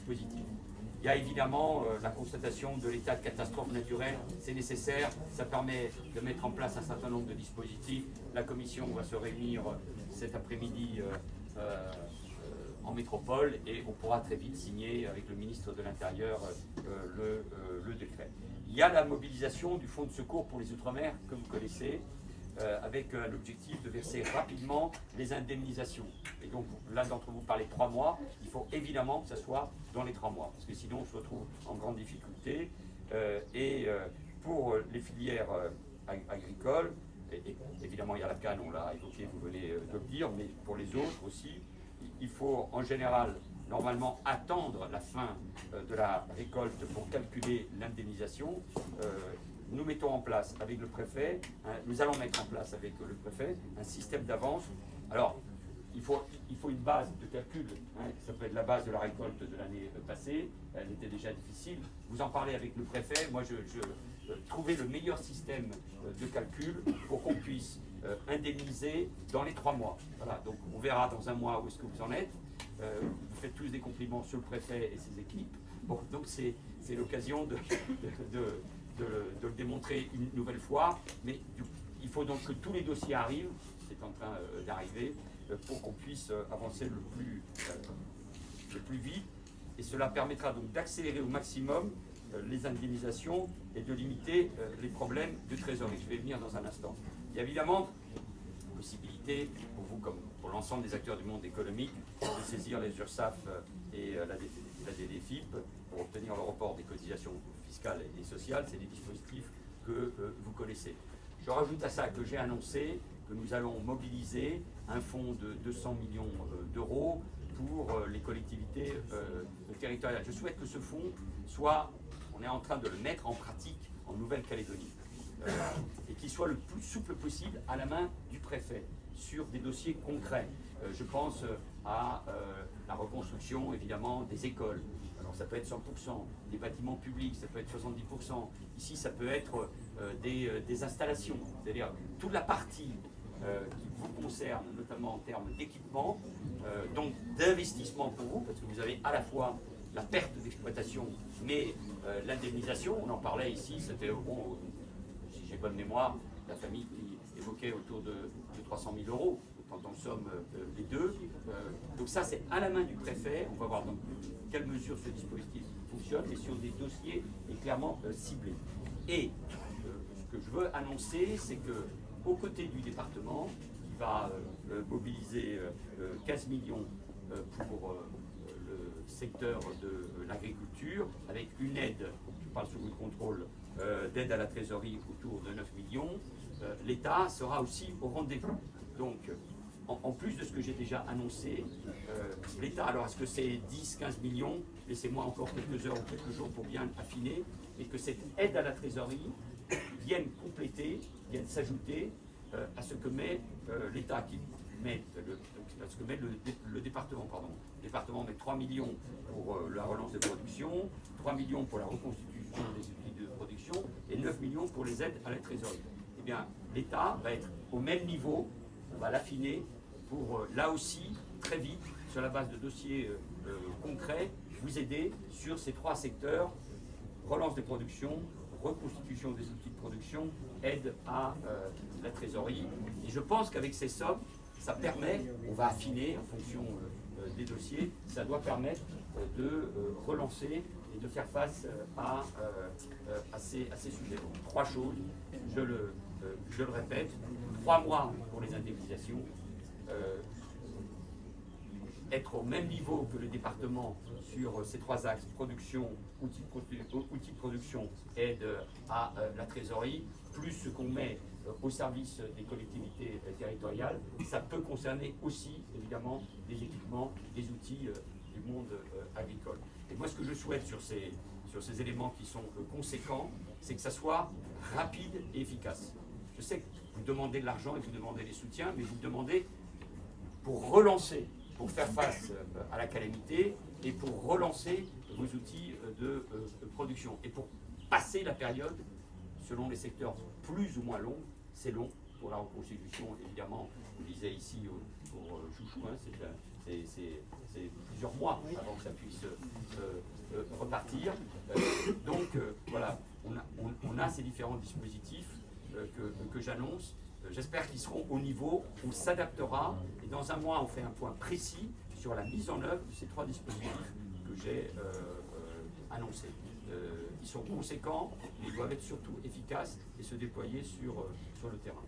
dispositif. Il y a évidemment la constatation de l'état de catastrophe naturelle, c'est nécessaire, ça permet de mettre en place un certain nombre de dispositifs. La commission va se réunir cet après-midi en métropole et on pourra très vite signer avec le ministre de l'Intérieur le décret. Il y a la mobilisation du fonds de secours pour les Outre-mer que vous connaissez, avec l'objectif de verser rapidement les indemnisations. Et donc, l'un d'entre vous parlait de 3 mois, il faut évidemment que ça soit dans les 3 mois, parce que sinon on se retrouve en grande difficulté. Pour les filières agricoles, et évidemment il y a la canne, on l'a évoqué, vous venez de le dire, mais pour les autres aussi, il faut en général, normalement, attendre la fin de la récolte pour calculer l'indemnisation. Nous mettons en place avec le préfet, nous allons mettre en place avec le préfet un système d'avance. Alors, il faut une base de calcul, ça peut être la base de la récolte de l'année passée, elle était déjà difficile. Vous en parlez avec le préfet, moi je trouver le meilleur système de calcul pour qu'on puisse indemniser dans les 3 mois. Voilà, donc on verra dans un mois où est-ce que vous en êtes. Vous faites tous des compliments sur le préfet et ses équipes. Bon, donc c'est l'occasion de le démontrer une nouvelle fois, mais il faut donc que tous les dossiers arrivent, c'est en train d'arriver, pour qu'on puisse avancer le plus vite, et cela permettra donc d'accélérer au maximum les indemnisations et de limiter les problèmes de trésorerie. Je vais venir dans un instant. Il y a évidemment possibilité, pour vous comme pour l'ensemble des acteurs du monde économique, de saisir les URSSAF et la DDFIP pour obtenir le report des cotisations fiscales et sociales. C'est des dispositifs que vous connaissez. Je rajoute à ça que j'ai annoncé que nous allons mobiliser un fonds de 200 millions d'euros pour les collectivités territoriales. Je souhaite que ce fonds soit, on est en train de le mettre en pratique en Nouvelle-Calédonie, et qu'il soit le plus souple possible à la main du préfet sur des dossiers concrets. Je pense à la reconstruction évidemment des écoles. Alors ça peut être 100%, des bâtiments publics, ça peut être 70%. Ici ça peut être des installations, c'est-à-dire toute la partie qui vous concerne, notamment en termes d'équipement, donc d'investissement pour vous, parce que vous avez à la fois la perte d'exploitation, mais l'indemnisation, on en parlait ici, c'était, bon, si j'ai bonne mémoire, la famille qui évoquait autour de 300 000 euros, quand on somme les deux. Donc ça, c'est à la main du préfet, on va voir dans quelle mesure ce dispositif fonctionne, mais sur des dossiers clairement ciblés. Et ce que je veux annoncer, c'est que aux côtés du département, qui va mobiliser 15 millions pour le secteur de l'agriculture, avec une aide, je parle sous votre contrôle, d'aide à la trésorerie autour de 9 millions, l'État sera aussi au rendez-vous. Donc, en plus de ce que j'ai déjà annoncé, l'État, alors est-ce que c'est 10-15 millions? Laissez-moi encore quelques heures ou quelques jours pour bien affiner, et que cette aide à la trésorerie vienne compléter, vienne s'ajouter à ce que met l'État, à ce que met le département. Pardon. Le département met 3 millions pour la relance de production, 3 millions pour la reconstitution des outils de production et 9 millions pour les aides à la trésorerie. Eh bien, l'État va être au même niveau, on va l'affiner pour là aussi, très vite, sur la base de dossiers concrets, vous aider sur ces 3 secteurs: relance des productions, reconstitution des outils de production, aide à la trésorerie. Et je pense qu'avec ces sommes, ça permet, on va affiner en fonction des dossiers, ça doit permettre de relancer et de faire face à ces sujets. Donc, 3 choses, je le répète: 3 mois pour les indemnisations, être au même niveau que le département sur ces 3 axes: production, outils de production, aide à la trésorerie, plus ce qu'on met au service des collectivités territoriales. Ça peut concerner aussi, évidemment, des équipements, des outils du monde agricole. Et moi, ce que je souhaite sur ces éléments qui sont conséquents, c'est que ça soit rapide et efficace. Je sais que vous demandez de l'argent et vous demandez des soutiens, mais vous demandez pour relancer, pour faire face à la calamité et pour relancer vos outils de production. Et pour passer la période, selon les secteurs plus ou moins longs, c'est long pour la reconstitution, évidemment. Vous disiez ici pour Chouchouin, c'est plusieurs mois avant que ça puisse repartir. Voilà, on a ces différents dispositifs que j'annonce. J'espère qu'ils seront au niveau, on s'adaptera, et dans un mois, on fait un point précis sur la mise en œuvre de ces 3 dispositifs que j'ai annoncés. Ils sont conséquents, mais ils doivent être surtout efficaces et se déployer sur le terrain.